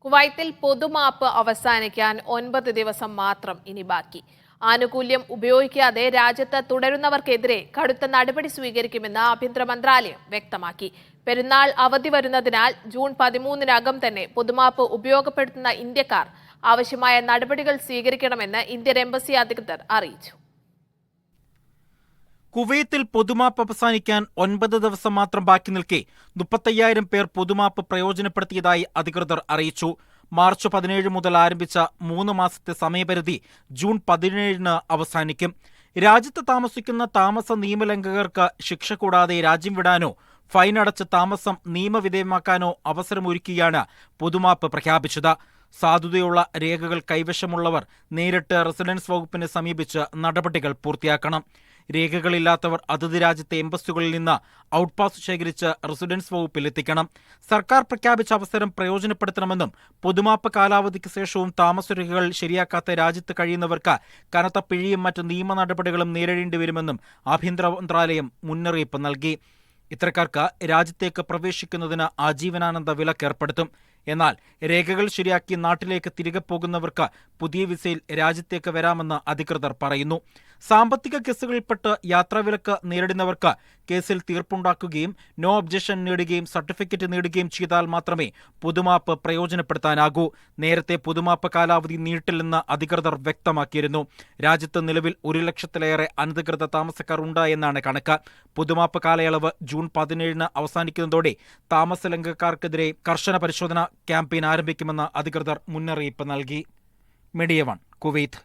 കുവൈത്തിൽ പൊതുമാപ്പ് അവസാനിക്കാൻ 9 ദിവസം മാത്രം ഇനി ബാക്കി. ആനുകൂല്യം ഉപയോഗിക്കാതെ രാജ്യത്ത് തുടരുന്നവർക്കെതിരെ കടുത്ത നടപടി സ്വീകരിക്കുമെന്ന് ആഭ്യന്തര മന്ത്രാലയം വ്യക്തമാക്കി. പെരുന്നാൾ അവധി വരുന്നതിനാൽ ജൂൺ 13-നകം തന്നെ പൊതുമാപ്പ് ഉപയോഗപ്പെടുത്തുന്ന ഇന്ത്യക്കാർ ആവശ്യമായ നടപടികൾ സ്വീകരിക്കണമെന്ന് ഇന്ത്യൻ എംബസി അധികൃതർ അറിയിച്ചു. കുവൈത്തിൽ പൊതുമാപ്പ് അവസാനിക്കാൻ 9 ദിവസം മാത്രം ബാക്കി നിൽക്കെ 35,000 പേർ പൊതുമാപ്പ് പ്രയോജനപ്പെടുത്തിയതായി അധികൃതർ അറിയിച്ചു. മാർച്ച് 17 മുതൽ ആരംഭിച്ച 3 മാസത്തെ സമയപരിധി ജൂൺ 17-ന് അവസാനിക്കും. രാജ്യത്ത് താമസിക്കുന്ന താമസ നിയമലംഘകർക്ക് ശിക്ഷ കൂടാതെ രാജ്യം വിടാനോ ഫൈൻ അടച്ച് താമസം നിയമവിധേയമാക്കാനോ അവസരമൊരുക്കിയാണ് പൊതുമാപ്പ് പ്രഖ്യാപിച്ചത്. സാധുതയുള്ള രേഖകൾ കൈവശമുള്ളവർ നേരിട്ട് റെസിഡൻസ് വകുപ്പിനെ സമീപിച്ച് നടപടികൾ പൂർത്തിയാക്കണം. രേഖകളില്ലാത്തവർ അതത് രാജ്യത്തെ എംബസികളിൽ നിന്ന് ഔട്ട്പാസ് ശേഖരിച്ച് റെസിഡൻസ് വകുപ്പിൽ എത്തിക്കണം. സർക്കാർ പ്രഖ്യാപിച്ച അവസരം പ്രയോജനപ്പെടുത്തണമെന്നും പൊതുമാപ്പ് കാലാവധിക്ക് ശേഷവും താമസരേഖകൾ ശരിയാക്കാത്ത രാജ്യത്ത് കഴിയുന്നവർക്ക് കനത്ത പിഴയും മറ്റ് നിയമ നടപടികളും നേരിടേണ്ടി വരുമെന്നും ആഭ്യന്തര മന്ത്രാലയം മുന്നറിയിപ്പ് നൽകി. ഇത്തരക്കാർക്ക് രാജ്യത്തേക്ക് പ്രവേശിക്കുന്നതിന് ആജീവനാനന്ത വിലക്ക് ഏർപ്പെടുത്തും. എന്നാൽ രേഖകൾ ശരിയാക്കി നാട്ടിലേക്ക് തിരികെ പോകുന്നവർക്ക് പുതിയ വിസയിൽ രാജ്യത്തേക്ക് വരാമെന്ന് അധികൃതർ പറയുന്നു. സാമ്പത്തിക കേസുകളിൽപ്പെട്ട് യാത്രാവിലക്ക് നേരിടുന്നവർക്ക് കേസിൽ തീർപ്പുണ്ടാക്കുകയും നോ ഒബ്ജക്ഷൻ നേടുകയും സർട്ടിഫിക്കറ്റ് നേടുകയും ചെയ്താൽ മാത്രമേ പൊതുമാപ്പ് പ്രയോജനപ്പെടുത്താനാകൂ. നേരത്തെ പൊതുമാപ്പ് കാലാവധി നീട്ടില്ലെന്ന് അധികൃതർ വ്യക്തമാക്കിയിരുന്നു. രാജ്യത്ത് നിലവിൽ 1 ലക്ഷത്തിലേറെ അനധികൃത താമസക്കാർ ഉണ്ടായെന്നാണ് കണക്ക്. പൊതുമാപ്പ് കാലയളവ് ജൂൺ 17-ന് അവസാനിക്കുന്നതോടെ താമസലംഘകർക്കെതിരെ കർശന പരിശോധന ക്യാമ്പയിൻ ആരംഭിക്കുമെന്ന് അധികൃതർ മുന്നറിയിപ്പ് നൽകി. Media 1 Kuwait.